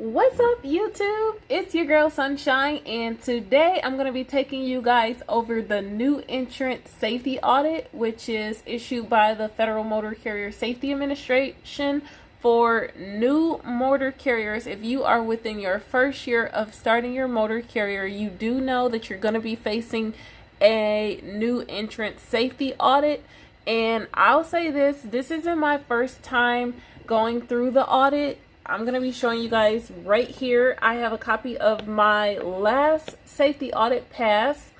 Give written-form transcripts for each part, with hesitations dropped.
What's up, YouTube? It's your girl Sunshine, and today I'm going to be taking you guys over the new Entrant Safety Audit, which is issued by the Federal Motor Carrier Safety Administration for new motor carriers. If you are within your first year of starting your motor carrier, you do know that you're going to be facing a new Entrant Safety Audit. And I'll say this isn't my first time going through the audit. I'm going to be showing you guys right here. I have a copy of my last safety audit pass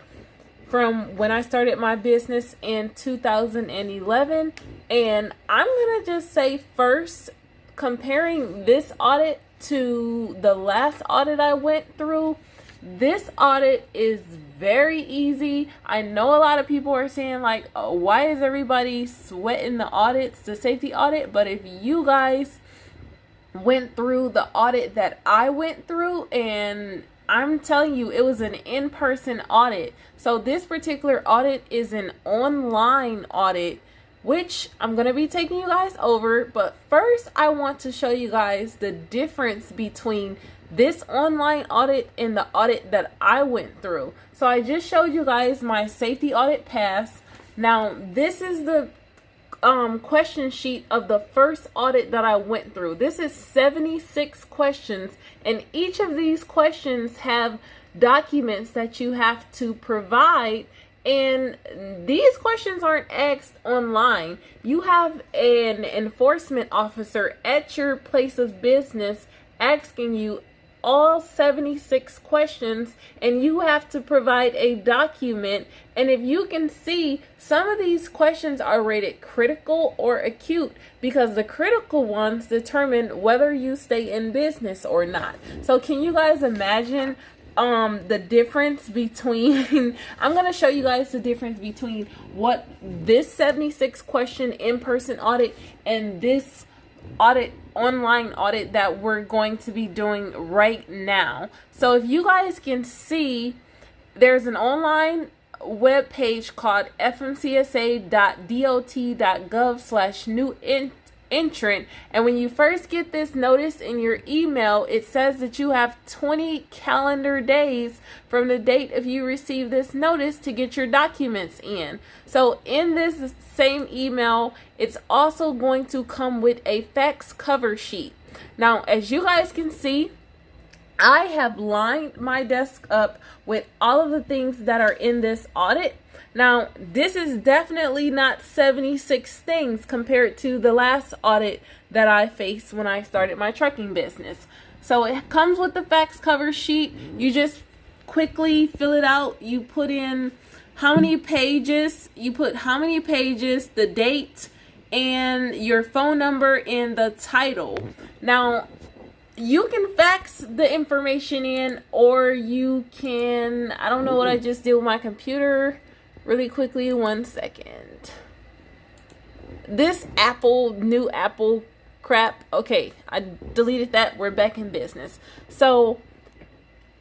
from when I started my business in 2011. And I'm going to just say first, comparing this audit to the last audit I went through, this audit is very easy. I know a lot of people are saying like, oh, why is everybody sweating the audits, the safety audit? But if you guys went through the audit that I went through, and I'm telling you, it was an in-person audit. So this particular audit is an online audit, which I'm going to be taking you guys over. But first, I want to show you guys the difference between this online audit and the audit that I went through. So I just showed you guys my safety audit pass. Now, this is the question sheet of the first audit that I went through. This is 76 questions, and each of these questions have documents that you have to provide. And these questions aren't asked online. You have an enforcement officer at your place of business asking you all 76 questions, and you have to provide a document. And if you can see, some of these questions are rated critical or acute, because the critical ones determine whether you stay in business or not. So can you guys imagine the difference between I'm going to show you guys the difference between what this 76 question in-person audit and this online audit that we're going to be doing right now. So if you guys can see, there's an online web page called fmcsa.dot.gov/new entrant, and when you first get this notice in your email, it says that you have 20 calendar days from the date of you receive this notice to get your documents in. So in this same email, it's also going to come with a fax cover sheet. Now, as you guys can see, I have lined my desk up with all of the things that are in this audit. Now, this is definitely not 76 things compared to the last audit that I faced when I started my trucking business. So it comes with the fax cover sheet. You just quickly fill it out. You put in how many pages, the date, and your phone number in the title. Now, you can fax the information in, or you can, I don't know what I just did with my computer. Really quickly, 1 second. This new Apple crap. Okay, I deleted that. We're back in business. So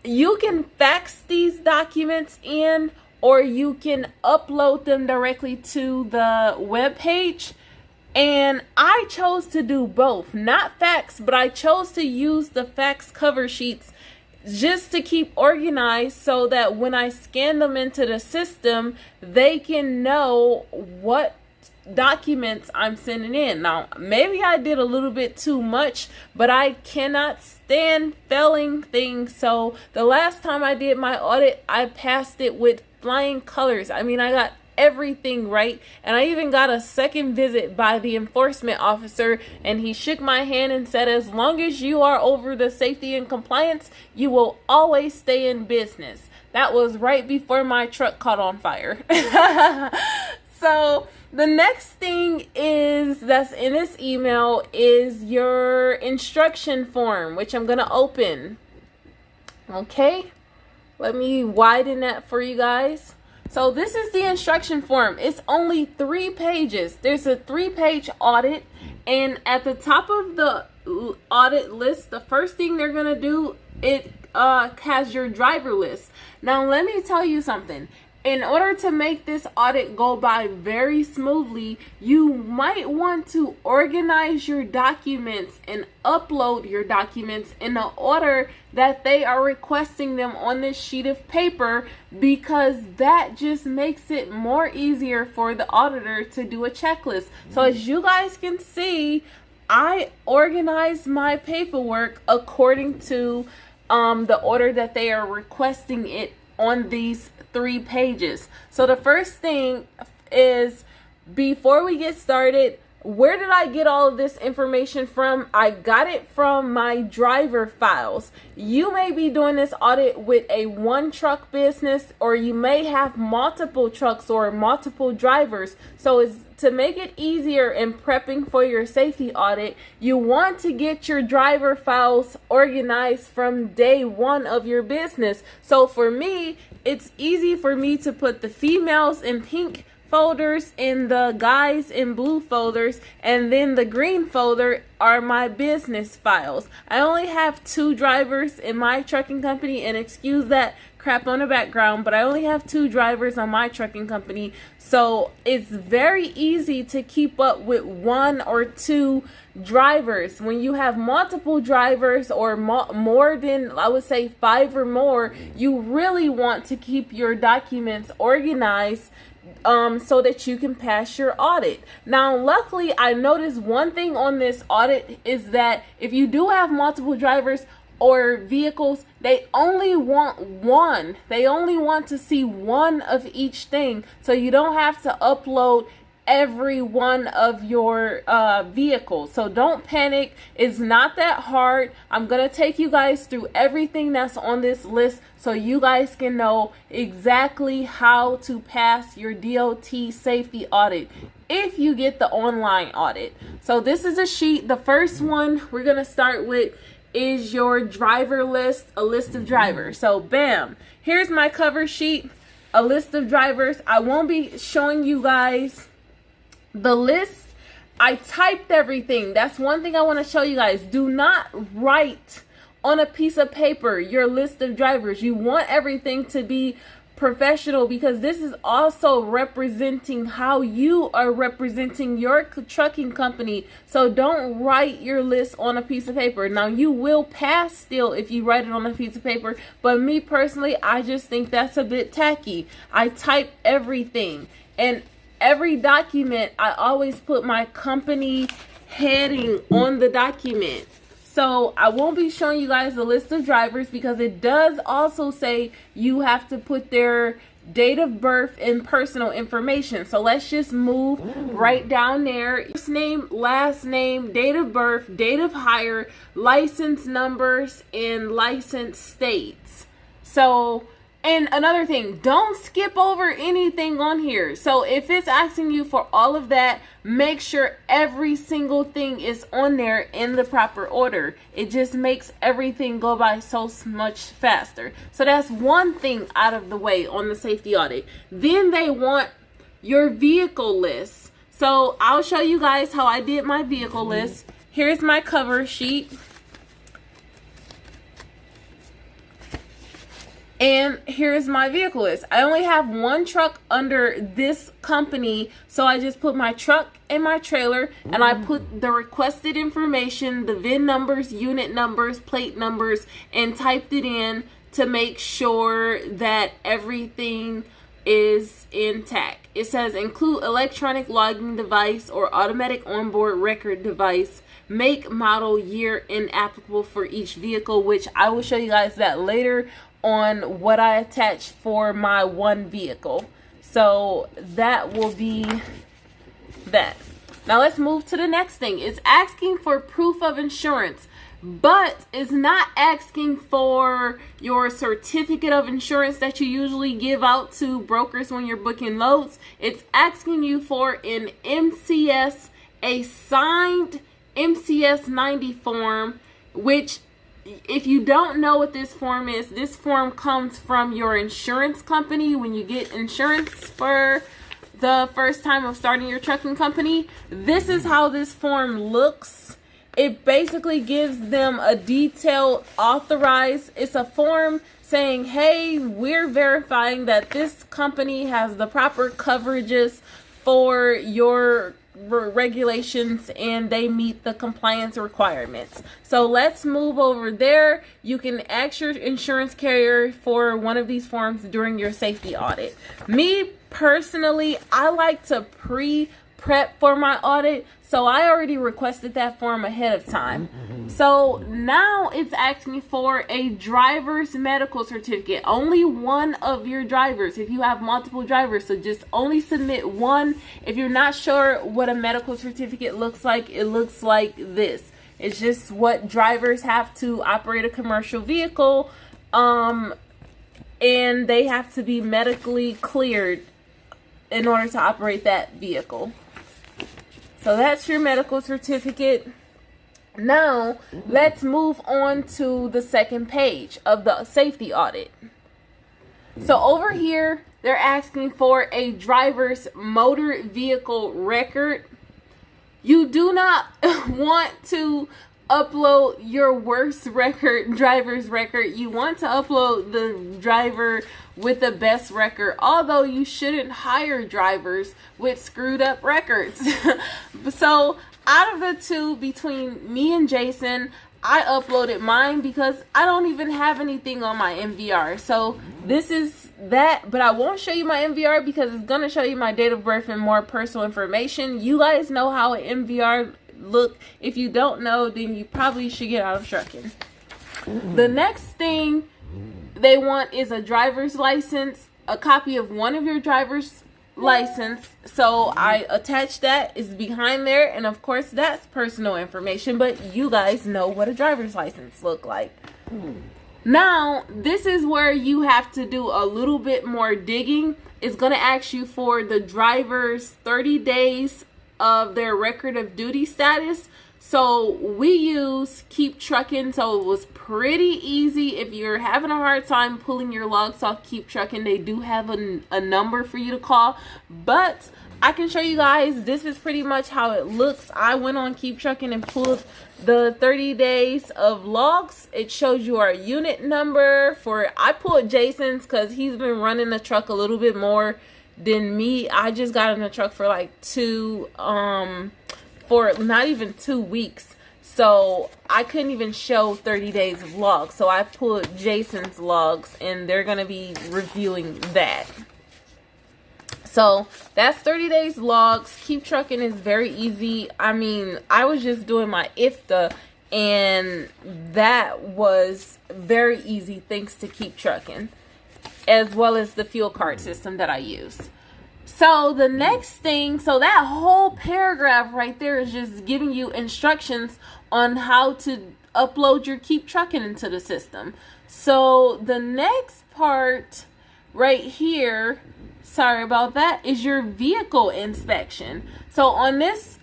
you can fax these documents in, or you can upload them directly to the web page. And I chose to do both, not fax, but I chose to use the fax cover sheets just to keep organized, so that when I scan them into the system, they can know what documents I'm sending in. Now, maybe I did a little bit too much, but I cannot stand failing things. So the last time I did my audit, I passed it with flying colors. I mean, I got everything right, and I even got a second visit by the enforcement officer, and he shook my hand and said, as long as you are over the safety and compliance, you will always stay in business. That was right before my truck caught on fire. So the next thing that's in this email is your instruction form, which I'm gonna open. Okay, let me widen that for you guys. So this is the instruction form. It's only 3 pages. There's a 3-page audit, and at the top of the audit list, the first thing they're gonna do, it has your driver list. Now let me tell you something. In order to make this audit go by very smoothly, you might want to organize your documents and upload your documents in the order that they are requesting them on this sheet of paper, because that just makes it more easier for the auditor to do a checklist. So as you guys can see, I organized my paperwork according to the order that they are requesting it on these 3 pages. So the first thing is, before we get started, where did I get all of this information from? I got it from my driver files. You may be doing this audit with a 1-truck business, or you may have multiple trucks or multiple drivers. So it's to make it easier in prepping for your safety audit, you want to get your driver files organized from day 1 of your business. So for me, it's easy for me to put the females in pink folders and the guys in blue folders, and then the green folder are my business files. I only have 2 drivers in my trucking company, and excuse that crap on the background, but I only have 2 drivers on my trucking company, so it's very easy to keep up with 1 or 2 drivers. When you have multiple drivers, or more than, I would say, 5 or more, you really want to keep your documents organized so that you can pass your audit. Now, luckily, I noticed one thing on this audit is that if you do have multiple drivers or vehicles, they only want 1. They only want to see 1 of each thing. So you don't have to upload every one of your vehicles. So don't panic. It's not that hard. I'm going to take you guys through everything that's on this list so you guys can know exactly how to pass your DOT safety audit if you get the online audit. So this is a sheet. The first one we're going to start with is your driver list, a list of drivers. So bam, here's my cover sheet, a list of drivers. I won't be showing you guys the list. I typed everything. That's one thing I want to show you guys. Do not write on a piece of paper your list of drivers. You want everything to be professional, because this is also representing how you are representing your trucking company. So don't write your list on a piece of paper. Now, you will pass still if you write it on a piece of paper, but me personally, I just think that's a bit tacky. I type everything, and every document, I always put my company heading on the document. So I won't be showing you guys the list of drivers, because it does also say you have to put their date of birth and personal information. So let's just move right down there. First name, last name, date of birth, date of hire, license numbers, and license states. So, and another thing, don't skip over anything on here. So if it's asking you for all of that, make sure every single thing is on there in the proper order. It just makes everything go by so much faster. So that's one thing out of the way on the safety audit. Then they want your vehicle list. So I'll show you guys how I did my vehicle list. Here's my cover sheet. And here's my vehicle list. I only have 1 truck under this company, so I just put my truck and my trailer, and I put the requested information, the VIN numbers, unit numbers, plate numbers, and typed it in to make sure that everything is intact. It says include electronic logging device or automatic onboard record device, make, model, year, and applicable for each vehicle, which I will show you guys that later on what I attached for my 1 vehicle. So that will be that. Now let's move to the next thing. It's asking for proof of insurance, but it's not asking for your certificate of insurance that you usually give out to brokers when you're booking loads. It's asking you for an MCS, a signed MCS 90 form, which, if you don't know what this form is, this form comes from your insurance company when you get insurance for the first time of starting your trucking company. This is how this form looks. it basically gives them a detailed authorized, it's a form saying, hey, we're verifying that this company has the proper coverages for your regulations and they meet the compliance requirements. So let's move over there. You can ask your insurance carrier for one of these forms during your safety audit. Me personally, I like to prep for my audit, so I already requested that form ahead of time. So now it's asking for a driver's medical certificate. Only one of your drivers, if you have multiple drivers, so just only submit one. If you're not sure what a medical certificate looks like, it looks like this. It's just what drivers have to operate a commercial vehicle, and they have to be medically cleared in order to operate that vehicle. So that's your medical certificate. Now, let's move on to the second page of the safety audit. So over here, they're asking for a driver's motor vehicle record. You do not want to upload your worst record, driver's record. You want to upload the driver with the best record, although you shouldn't hire drivers with screwed up records. So out of the two, between me and Jason, I uploaded mine because I don't even have anything on my MVR. So this is that, but I won't show you my MVR because it's going to show you my date of birth and more personal information. You guys know how an MVR look. If you don't know, then you probably should get out of trucking. The next thing they want is a driver's license, a copy of one of your driver's license. So I attached that. It's behind there, and of course that's personal information, but you guys know what a driver's license look like. Now this is where you have to do a little bit more digging. It's going to ask you for the driver's 30 days of their record of duty status. So we use Keep Trucking, so it was pretty easy. If you're having a hard time pulling your logs off Keep Trucking, they do have a number for you to call. But I can show you guys, this is pretty much how it looks. I went on Keep Trucking and pulled the 30 days of logs. It shows you our unit number. I pulled Jason's because he's been running the truck a little bit more than me. I just got in the truck for like for not even 2 weeks, so I couldn't even show 30 days of logs. So I pulled Jason's logs, and they're gonna be reviewing that. So that's 30 days logs. Keep Trucking is very easy. I mean, I was just doing my IFTA, and that was very easy thanks to Keep Trucking, as well as the fuel card system that I use. So the next thing, so that whole paragraph right there is just giving you instructions on how to upload your Keep Trucking into the system. So the next part right here, sorry about that, is your vehicle inspection. So on this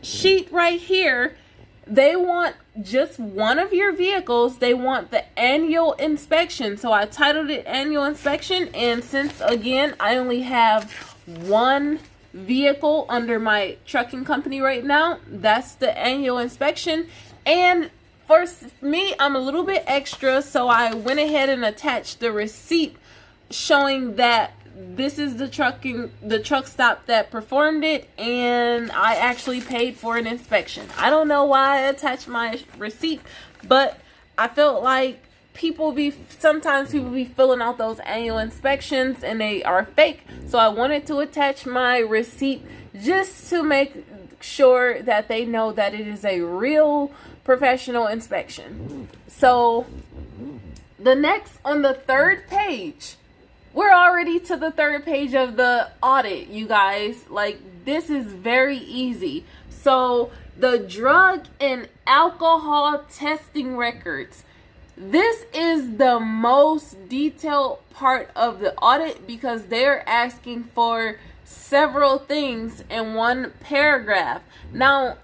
sheet right here, they want just one of your vehicles. They want the annual inspection. So I titled it annual inspection, and since again I only have one vehicle under my trucking company right now, that's the annual inspection. And for me, I'm a little bit extra, so I went ahead and attached the receipt showing that this is the truck stop that performed it, and I actually paid for an inspection. I don't know why I attached my receipt, but I felt like sometimes people be filling out those annual inspections and they are fake. So I wanted to attach my receipt just to make sure that they know that it is a real professional inspection. So the next, on the third page, we're already to the third page of the audit, you guys. Like, this is very easy. So the drug and alcohol testing records. This is the most detailed part of the audit because they're asking for several things in one paragraph. Now,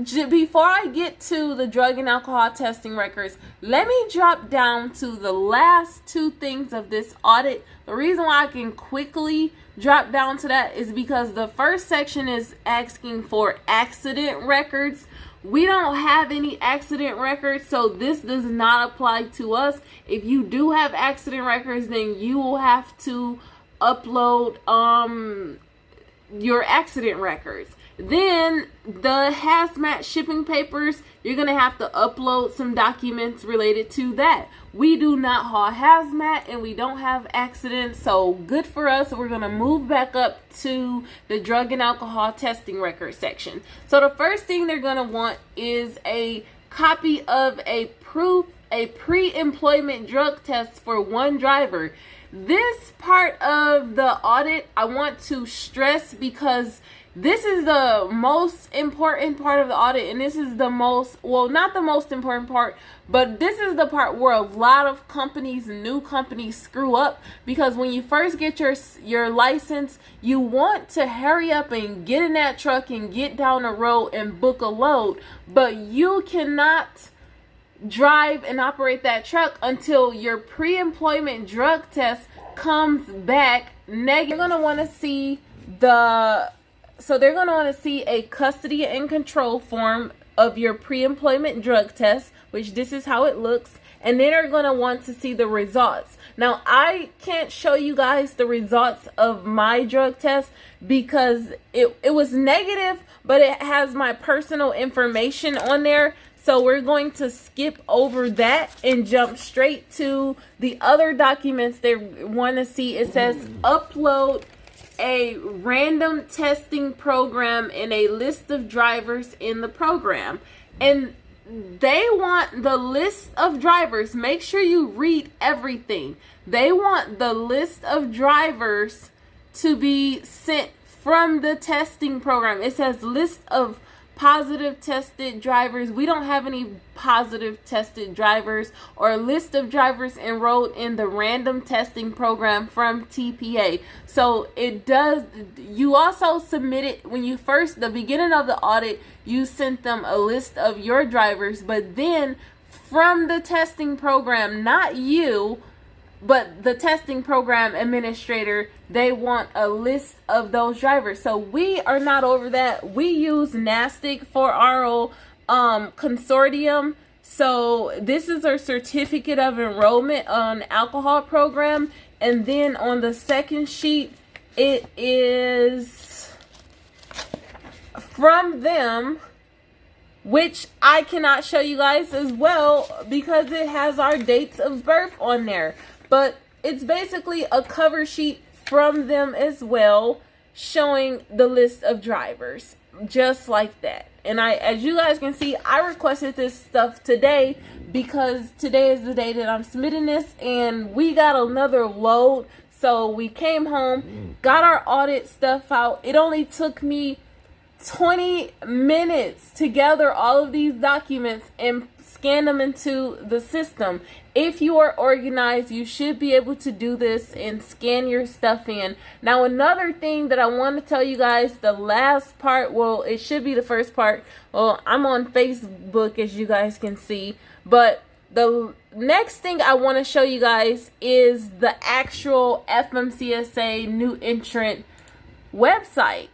before I get to the drug and alcohol testing records, let me drop down to the last two things of this audit. The reason why I can quickly drop down to that is because the first section is asking for accident records, We don't have any accident records, so this does not apply to us. If you do have accident records, then you will have to upload your accident records. Then the hazmat shipping papers, you're going to have to upload some documents related to that. We do not haul hazmat and we don't have accidents, so good for us. We're going to move back up to the drug and alcohol testing record section. So the first thing they're going to want is a copy of a pre-employment drug test for one driver. This part of the audit I want to stress because this is the most important part of the audit, and this is the most, well, not the most important part, but this is the part where a lot of companies, new companies, screw up, because when you first get your license, you want to hurry up and get in that truck and get down the road and book a load, but you cannot drive and operate that truck until your pre-employment drug test comes back negative. You're going to want to see they're going to want to see a custody and control form of your pre-employment drug test, which this is how it looks, and then they're going to want to see the results. Now, I can't show you guys the results of my drug test because it was negative, but it has my personal information on there. So we're going to skip over that and jump straight to the other documents they want to see. It says upload a random testing program and a list of drivers in the program. And they want the list of drivers. Make sure you read everything. They want the list of drivers to be sent from the testing program. It says list of positive tested drivers. We don't have any positive tested drivers, or a list of drivers enrolled in the random testing program from TPA. So it does, you also submitted, when you first, the beginning of the audit, you sent them a list of your drivers, but then from the testing program, not you, but the testing program administrator, they want a list of those drivers. So we are not over that. We use NASTIC for our consortium. So this is our certificate of enrollment on alcohol program. And then on the second sheet, it is from them, which I cannot show you guys as well because it has our dates of birth on there. But it's basically a cover sheet from them as well, showing the list of drivers, just like that. And as you guys can see, I requested this stuff today because today is the day that I'm submitting this, and we got another load. So we came home, got our audit stuff out. It only took me 20 minutes to gather all of these documents and scan them into the system. If you are organized, you should be able to do this and scan your stuff in. Now, another thing that I want to tell you guys, the last part, well, it should be the first part. Well, I'm on Facebook, as you guys can see, but the next thing I want to show you guys is the actual FMCSA new entrant website.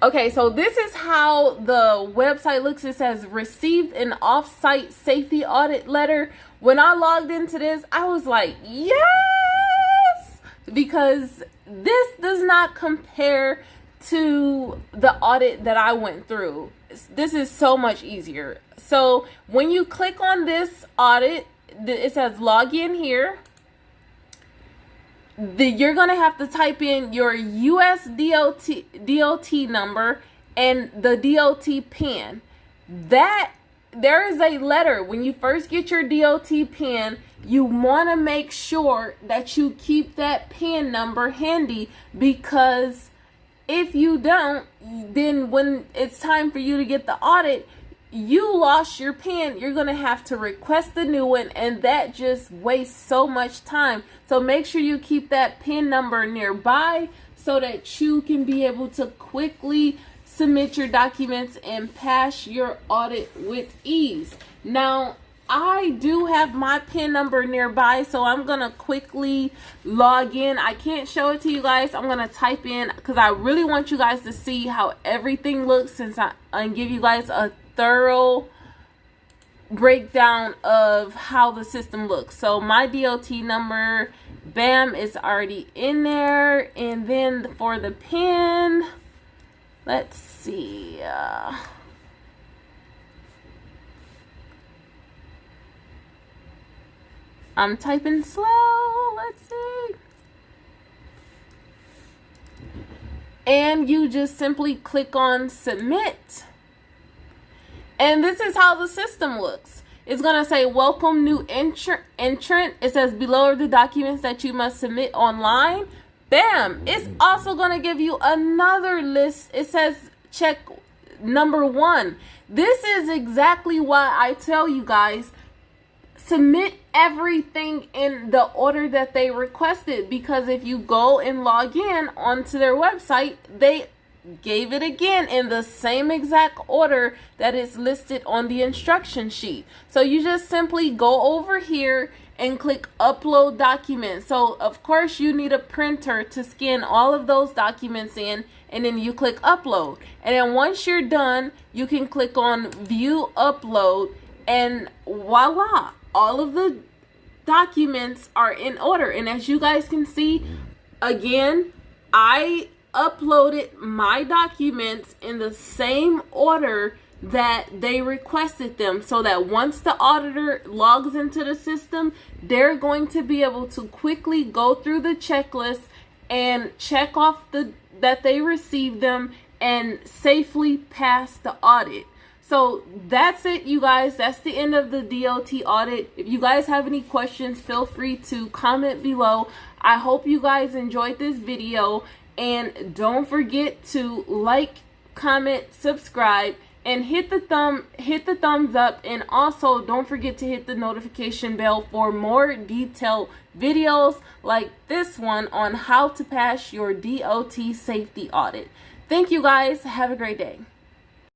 Okay, so this is how the website looks. It says received an off-site safety audit letter. When I logged into this, I was like, yes, because this does not compare to the audit that I went through. This is so much easier. So when you click on this audit, it says log in here. You're going to have to type in your US DOT number and the DOT PIN. There is a letter. When you first get your DOT PIN, you want to make sure that you keep that PIN number handy, because if you don't, then when it's time for you to get the audit, you lost your PIN. You're going to have to request a new one, and that just wastes so much time. So make sure you keep that PIN number nearby so that you can be able to quickly submit your documents and pass your audit with ease. Now, I do have my PIN number nearby, so I'm gonna quickly log in. I can't show it to you guys. I'm gonna type in, because I really want you guys to see how everything looks, since I give you guys a thorough breakdown of how the system looks. So my DOT number, bam, is already in there. And then for the PIN, let's see. I'm typing slow. Let's see. And you just simply click on submit. And this is how the system looks. It's going to say, welcome new entrant. It says below are the documents that you must submit online. Bam. It's also going to give you another list. It says check number 1. This is exactly why I tell you guys, submit everything in the order that they requested, because if you go and log in onto their website, they gave it again in the same exact order that is listed on the instruction sheet. So you just simply go over here and click upload documents. So of course you need a printer to scan all of those documents in, and then you click upload. And then once you're done, you can click on view upload, and voila, all of the documents are in order. And as you guys can see, again, I uploaded my documents in the same order that they requested them, so that once the auditor logs into the system, they're going to be able to quickly go through the checklist and check off that they received them and safely pass the audit. So that's it, you guys. That's the end of the DOT audit. If you guys have any questions, feel free to comment below. I hope you guys enjoyed this video, and don't forget to like, comment, subscribe, and hit the thumbs up, and also don't forget to hit the notification bell for more detailed videos like this one on how to pass your DOT safety audit. Thank you guys. Have a great day.